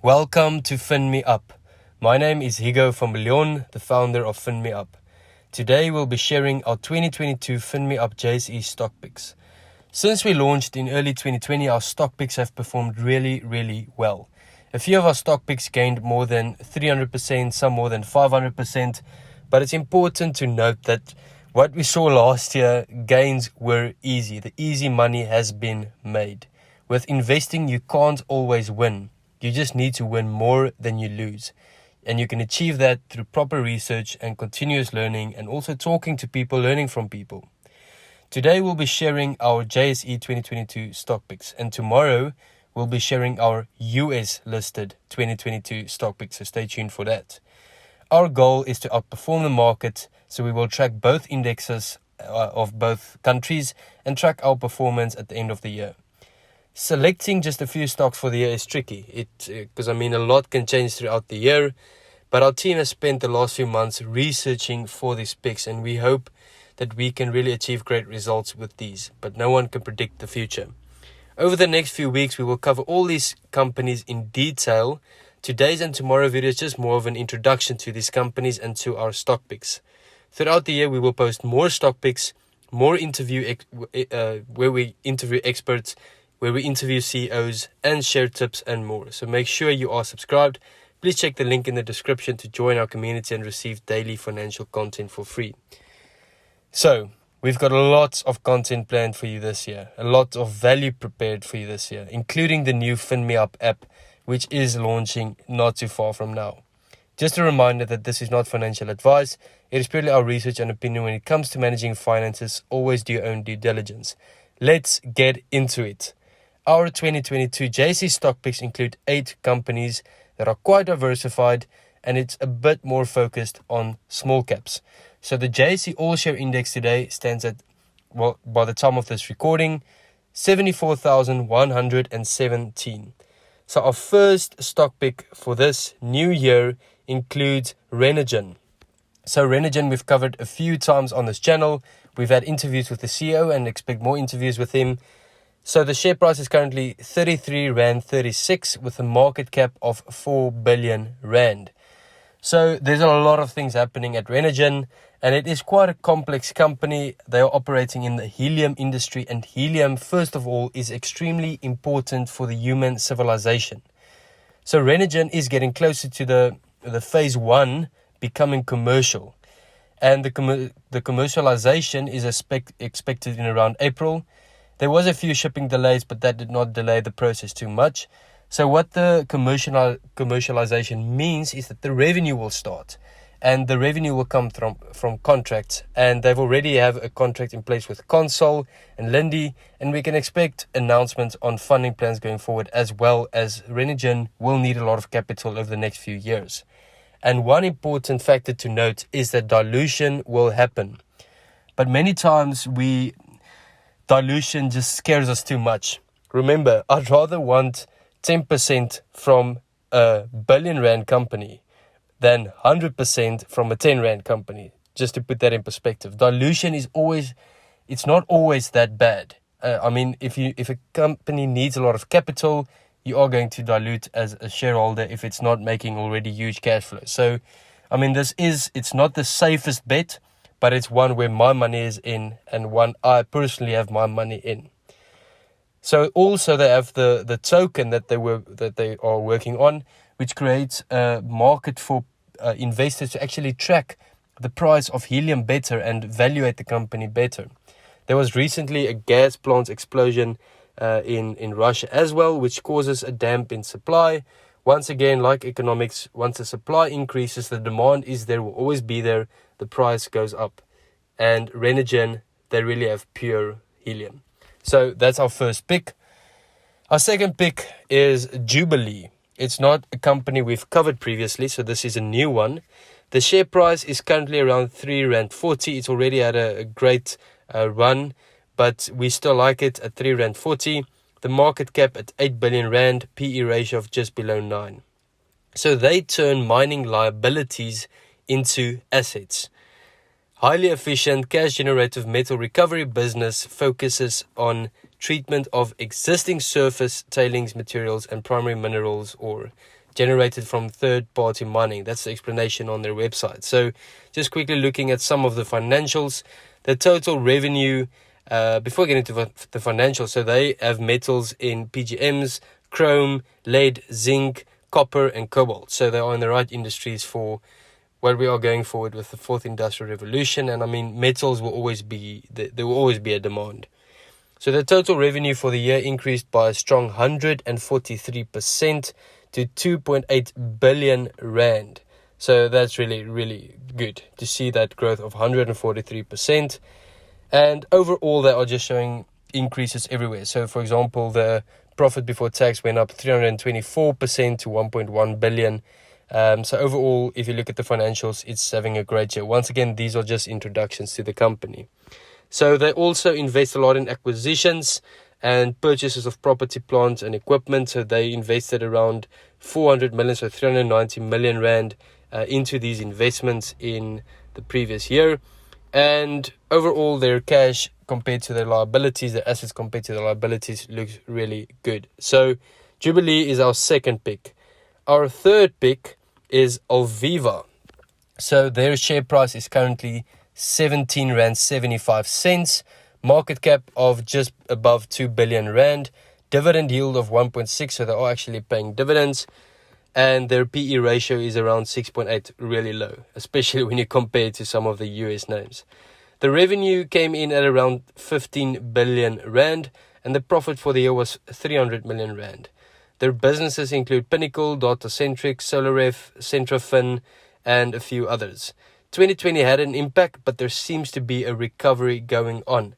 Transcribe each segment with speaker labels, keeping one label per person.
Speaker 1: Welcome to FinMeUp. My name is Higo van Biljon, the founder of FinMeUp. Today we'll be sharing our 2022 FinMeUp JSE stock picks. Since we launched in early 2020, our stock picks have performed really well. A few of our stock picks gained more than 300%, some more than 500%, but it's important to note that what we saw last year, gains were easy. The easy money has been made. With investing, you can't always win. You just need to win more than you lose. And you can achieve that through proper research and continuous learning, and also talking to people, learning from people. Today we'll be sharing our JSE 2022 stock picks, and tomorrow we'll be sharing our US listed 2022 stock picks, so stay tuned for that. Our goal is to outperform the market, so we will track both indexes of both countries and track our performance at the end of the year. Selecting just a few stocks for the year is tricky, because a lot can change throughout the year, but our team has spent the last few months researching for these picks, and we hope that we can really achieve great results with these, but no one can predict the future. Over the next few weeks, we will cover all these companies in detail. Today's and tomorrow video is just more of an introduction to these companies and to our stock picks. Throughout the year, we will post more stock picks, more where we interview experts, where we interview CEOs and share tips and more. So make sure you are subscribed. Please check the link in the description to join our community and receive daily financial content for free. So we've got a lot of content planned for you this year, a lot of value prepared for you this year, including the new FinMeUp app, which is launching not too far from now. Just a reminder that this is not financial advice. It is purely our research and opinion when it comes to managing finances. Always do your own due diligence. Let's get into it. Our 2022 JSE stock picks include 8 companies that are quite diversified, and it's a bit more focused on small caps. So the JSE All Share Index today stands at, by the time of this recording, 74,117. So our first stock pick for this new year includes Renergen. So Renergen we've covered a few times on this channel. We've had interviews with the CEO and expect more interviews with him. So the share price is currently 33 Rand 36 with a market cap of 4 billion Rand. So there's a lot of things happening at Renergen, and it is quite a complex company. They are operating in the helium industry, and helium, first of all, is extremely important for the human civilization. So Renergen is getting closer to the phase 1 becoming commercial, and the commercialization is expected in around April. There was a few shipping delays, but that did not delay the process too much. So what the commercialization means is that the revenue will start, and the revenue will come from contracts, and they've already have a contract in place with Consol and Lindy, and we can expect announcements on funding plans going forward, as well as Renergen will need a lot of capital over the next few years. And one important factor to note is that dilution will happen, but many times dilution just scares us too much. Remember, I'd rather want 10% from a billion Rand company than 100% from a 10 Rand company, just to put that in perspective. Dilution it's not always that bad. If a company needs a lot of capital, you are going to dilute as a shareholder if it's not making already huge cash flow. So, it's not the safest bet, but it's one where my money is in, and one I personally have my money in. So also they have the token that they are working on, which creates a market for investors to actually track the price of helium better and evaluate the company better. There was recently a gas plant explosion in Russia as well, which causes a damp in supply. Once again, like economics, once the supply increases, the demand is there, will always be there, the price goes up. And Renergen, they really have pure helium. So that's our first pick. Our second pick is Jubilee. It's not a company we've covered previously, so this is a new one. The share price is currently around 3 Rand 40. It's already had a great run, but we still like it at 3 Rand 40. The market cap at 8 billion Rand, PE ratio of just below 9. So they turn mining liabilities into assets. Highly efficient, cash generative metal recovery business focuses on treatment of existing surface tailings materials and primary minerals or generated from third-party mining. That's the explanation on their website. So just quickly looking at some of the financials, the total revenue, before getting to the financials, so they have metals in PGMs, chrome, lead, zinc, copper and cobalt. So they are in the right industries for where we are going forward with the fourth industrial revolution. And I mean, metals will always be, there will always be a demand. So the total revenue for the year increased by a strong 143% to 2.8 billion rand. So that's really, really good to see that growth of 143%. And overall, they are just showing increases everywhere. So for example, the profit before tax went up 324% to 1.1 billion. So overall, if you look at the financials, it's having a great year. Once again, these are just introductions to the company. So they also invest a lot in acquisitions and purchases of property, plant and equipment. So they invested around 400 million, so 390 million rand into these investments in the previous year. And overall, their cash compared to their liabilities, their assets compared to their liabilities looks really good. So Jubilee is our second pick. Our third pick is Alviva. So their share price is currently 17.75 rand, market cap of just above 2 billion rand, dividend yield of 1.6, so they are actually paying dividends, and their PE ratio is around 6.8, really low, especially when you compare it to some of the US names. The revenue came in at around 15 billion rand, and the profit for the year was 300 million rand. Their businesses include Pinnacle, Datacentric, SolarF, Centrafin, and a few others. 2020 had an impact, but there seems to be a recovery going on.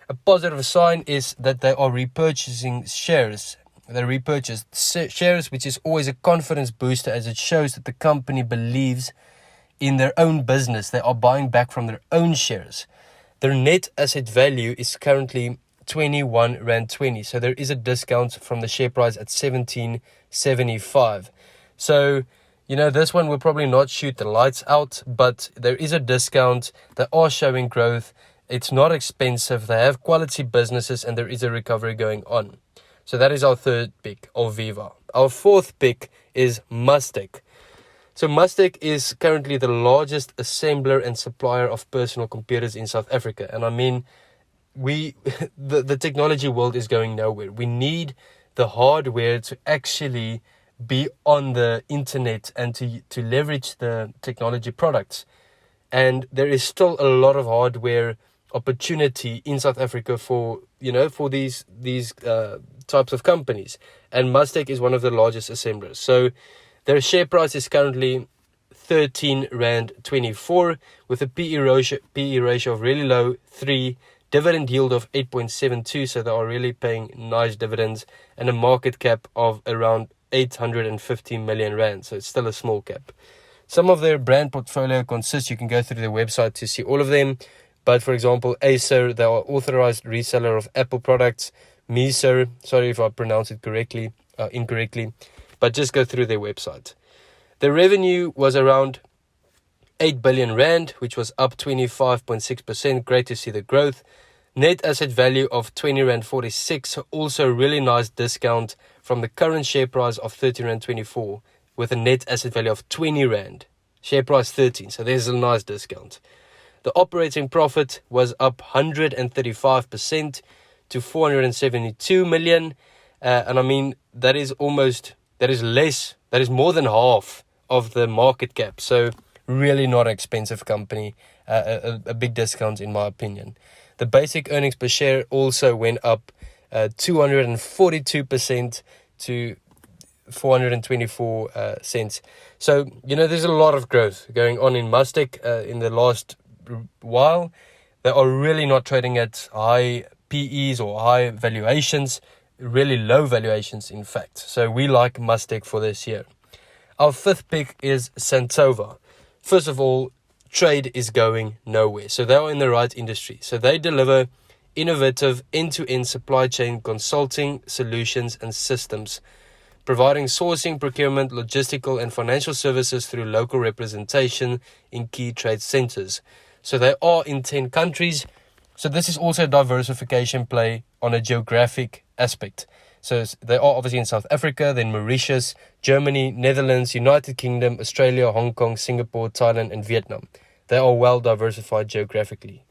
Speaker 1: A positive sign is that they are repurchasing shares. They repurchased shares, which is always a confidence booster as it shows that the company believes in their own business. They are buying back from their own shares. Their net asset value is currently 21.20 rand. So there is a discount from the share price at 17.75. So, this one will probably not shoot the lights out, but there is a discount. They are showing growth. It's not expensive. They have quality businesses and there is a recovery going on. So that is our third pick, Alviva. Our fourth pick is Mustek. So Mustek is currently the largest assembler and supplier of personal computers in South Africa. And I mean, the technology world is going nowhere. We need the hardware to actually be on the internet and to leverage the technology products. And there is still a lot of hardware opportunity in South Africa for these types of companies. And Mustek is one of the largest assemblers. So their share price is currently 13.24 rand with a PE ratio of really low, 3, dividend yield of 8.72, so they are really paying nice dividends, and a market cap of around 850 million rand, so it's still a small cap. Some of their brand portfolio consists, you can go through their website to see all of them, but for example, Acer, they are authorized reseller of Apple products. Miser, sorry if I pronounce it incorrectly, but just go through their website. The revenue was around 8 billion rand, which was up 25.6%. Great to see the growth. Net asset value of 20.46 rand, also a really nice discount from the current share price of 13.24 rand, with a net asset value of 20 rand. Share price 13, so there's a nice discount. The operating profit was up 135% to 472 million. And I mean, that is more than half of the market cap. So really not an expensive company, a big discount in my opinion. The basic earnings per share also went up 242% to 424 cents. So, there's a lot of growth going on in Mustek in the last while. They are really not trading at high PEs or high valuations, really low valuations in fact. So we like Mustek for this year. Our fifth pick is Santova. First of all, trade is going nowhere. So they are in the right industry. So they deliver innovative end-to-end supply chain consulting solutions and systems, providing sourcing, procurement, logistical and financial services through local representation in key trade centers. So they are in 10 countries. So this is also a diversification play on a geographic aspect. So they are obviously in South Africa, then Mauritius, Germany, Netherlands, United Kingdom, Australia, Hong Kong, Singapore, Thailand, and Vietnam. They are well diversified geographically.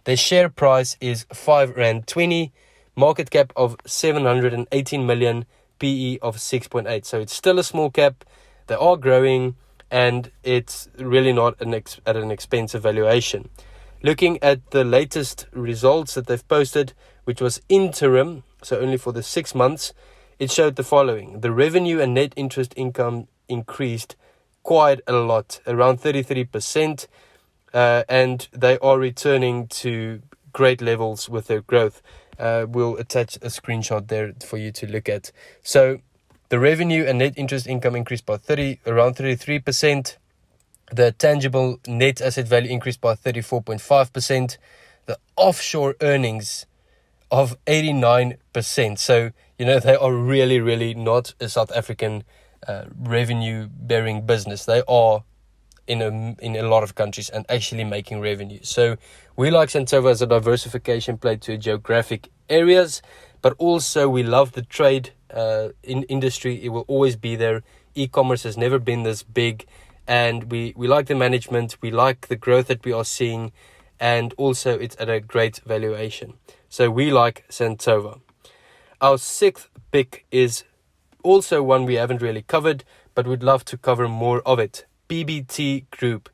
Speaker 1: Their share price is R5.20, market cap of 718 million, PE of 6.8. So it's still a small cap. They are growing, and it's really not at an expensive valuation. Looking at the latest results that they've posted, which was interim, so only for the 6 months, it showed the following. The revenue and net interest income increased quite a lot, around 33%, and they are returning to great levels with their growth. We'll attach a screenshot there for you to look at. So the revenue and net interest income increased by around 33%. The tangible net asset value increased by 34.5%. The offshore earnings of 89%. So, they are really, really not a South African revenue-bearing business. They are in a lot of countries and actually making revenue. So we like Santova as a diversification play to geographic areas, but also we love the trade industry. It will always be there. E-commerce has never been this big, and we like the management. We like the growth that we are seeing, and also it's at a great valuation. So we like Santova. Our sixth pick is also one we haven't really covered, but we'd love to cover more of it. PBT Group.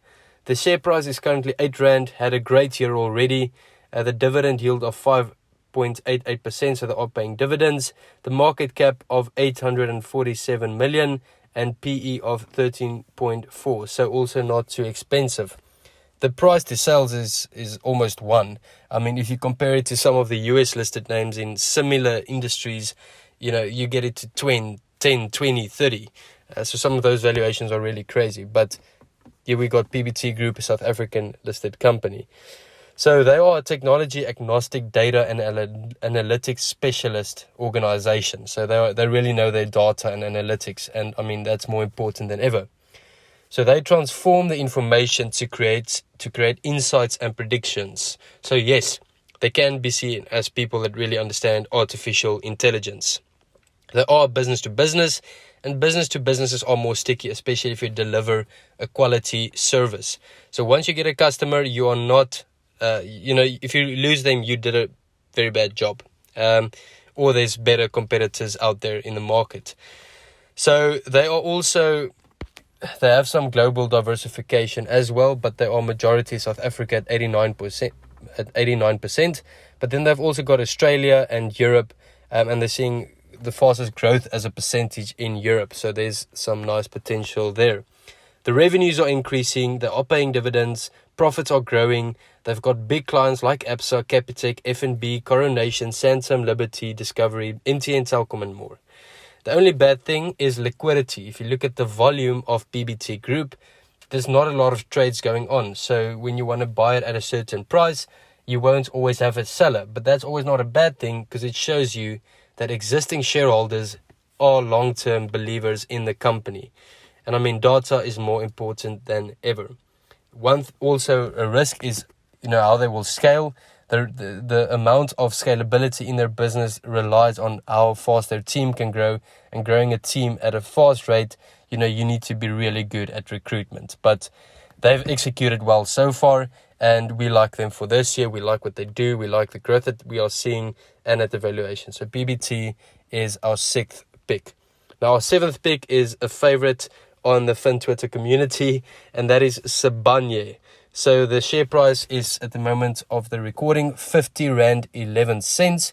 Speaker 1: The share price is currently R8, had a great year already. The dividend yield of 5.88%, so they are paying dividends. The market cap of 847 million and PE of 13.4, so also not too expensive. The price to sales is almost 1. I mean, if you compare it to some of the US listed names in similar industries, you get it to 10, 20, 30. So some of those valuations are really crazy. But here we got PBT Group, a South African listed company. So they are a technology agnostic data and analytics specialist organization. So they really know their data and analytics. And I mean, that's more important than ever. So they transform the information to create insights and predictions. So yes, they can be seen as people that really understand artificial intelligence. They are business to business, and business to businesses are more sticky, especially if you deliver a quality service. So once you get a customer, you are not, if you lose them, you did a very bad job. Or there's better competitors out there in the market. So they have some global diversification as well, but they are majority South Africa at 89%. But then they've also got Australia and Europe, and they're seeing the fastest growth as a percentage in Europe. So there's some nice potential there. The revenues are increasing, they are paying dividends, profits are growing. They've got big clients like Absa, Capitec, FNB, Coronation, Santam, Liberty, Discovery, MTN, Telkom, and more. The only bad thing is liquidity. If you look at the volume of PBT Group, there's not a lot of trades going on. So when you want to buy it at a certain price, you won't always have a seller. But that's always not a bad thing, because it shows you that existing shareholders are long-term believers in the company. And I mean, data is more important than ever. Also a risk is, how they will scale. The amount of scalability in their business relies on how fast their team can grow, and growing a team at a fast rate, you need to be really good at recruitment. But they've executed well so far, and we like them for this year. We like what they do. We like the growth that we are seeing and at the valuation. So PBT is our sixth pick. Now our seventh pick is a favorite on the Fin Twitter community, and that is Sibanye. So the share price is at the moment of the recording R50.11,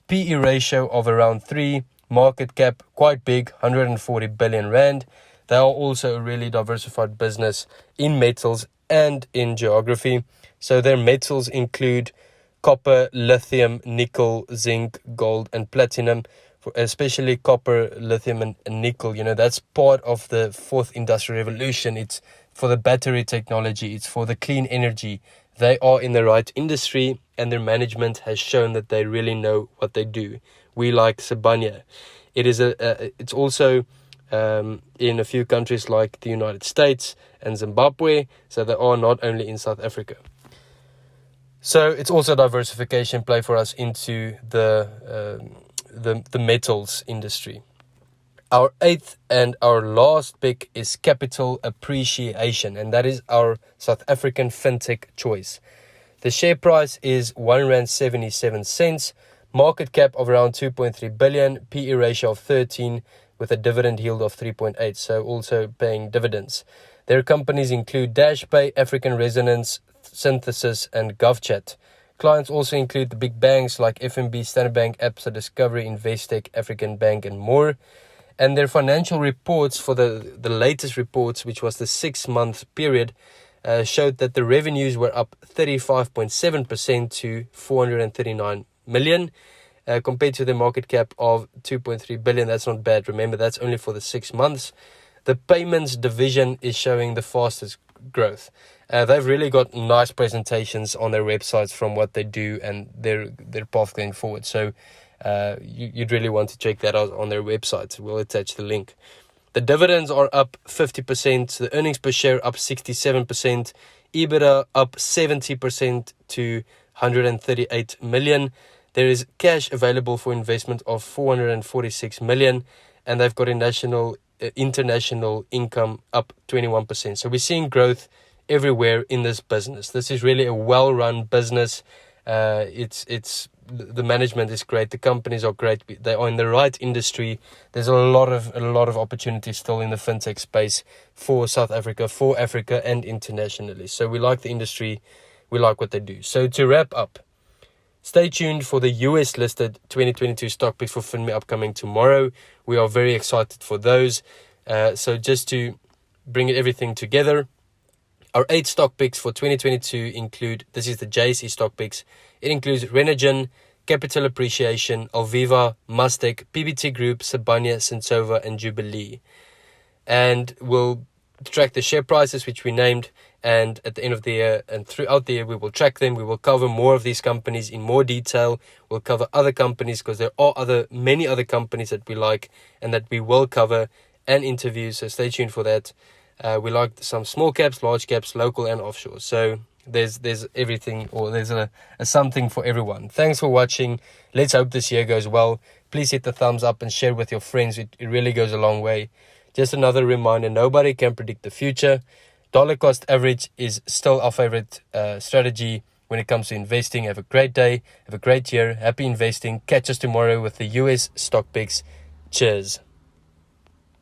Speaker 1: PE ratio of around 3, market cap quite big, 140 billion rand. They are also a really diversified business in metals and in geography. So their metals include copper, lithium, nickel, zinc, gold, and platinum. Especially copper, lithium, and nickel. That's part of the fourth industrial revolution. It's for the battery technology. It's for the clean energy. They are in the right industry, and their management has shown that they really know what they do. We like Sibanye. It's also in a few countries like the United States and Zimbabwe. So they are not only in South Africa. So it's also a diversification play for us into the metals industry. Our eighth and our last pick is Capital Appreciation, and that is our South African fintech choice. The share price is R1.77, market cap of around 2.3 billion, PE ratio of 13, with a dividend yield of 3.8, so also paying dividends. Their companies include DashPay, African Resonance, Synthesis, and GovChat. Clients also include the big banks like FNB, Standard Bank, Absa, Discovery, Investec, African Bank, and more. And their financial reports for the latest reports, which was the 6-month period, showed that the revenues were up 35.7% to 439 million, compared to the market cap of 2.3 billion. That's not bad. Remember, that's only for the 6 months. The payments division is showing the fastest growth. They've really got nice presentations on their websites from what they do and their path going forward. So you'd really want to check that out on their website. We'll attach the link. The dividends are up 50%, the earnings per share up 67%, EBITDA up 70% to 138 million. There is cash available for investment of 446 million, and they've got international income up 21%. So we're seeing growth everywhere in this business. This is really a well-run business. The management is great. The companies are great. They are in the right industry. There's a lot of opportunities still in the fintech space for South Africa, for Africa, and internationally. So we like the industry. We like what they do. So to wrap up, stay tuned for the US listed 2022 stock picks for FinMeUp coming tomorrow. We are very excited for those. So just to bring everything together, our 8 stock picks for 2022 include, this is the JSE stock picks. It includes Renergen, Capital Appreciation, Alviva, Mustek, PBT Group, Sibanye, Santova, and Jubilee. And we'll track the share prices, which we named, and at the end of the year and throughout the year, we will track them. We will cover more of these companies in more detail. We'll cover other companies because there are many other companies that we like and that we will cover and interview. So stay tuned for that. We like some small caps, large caps, local and offshore. So there's everything, or there's a something for everyone. Thanks for watching. Let's hope this year goes well. Please hit the thumbs up and share with your friends. It really goes a long way. Just another reminder, nobody can predict the future. Dollar cost average is still our favorite strategy when it comes to investing. Have a great day. Have a great year. Happy investing. Catch us tomorrow with the US stock picks. Cheers.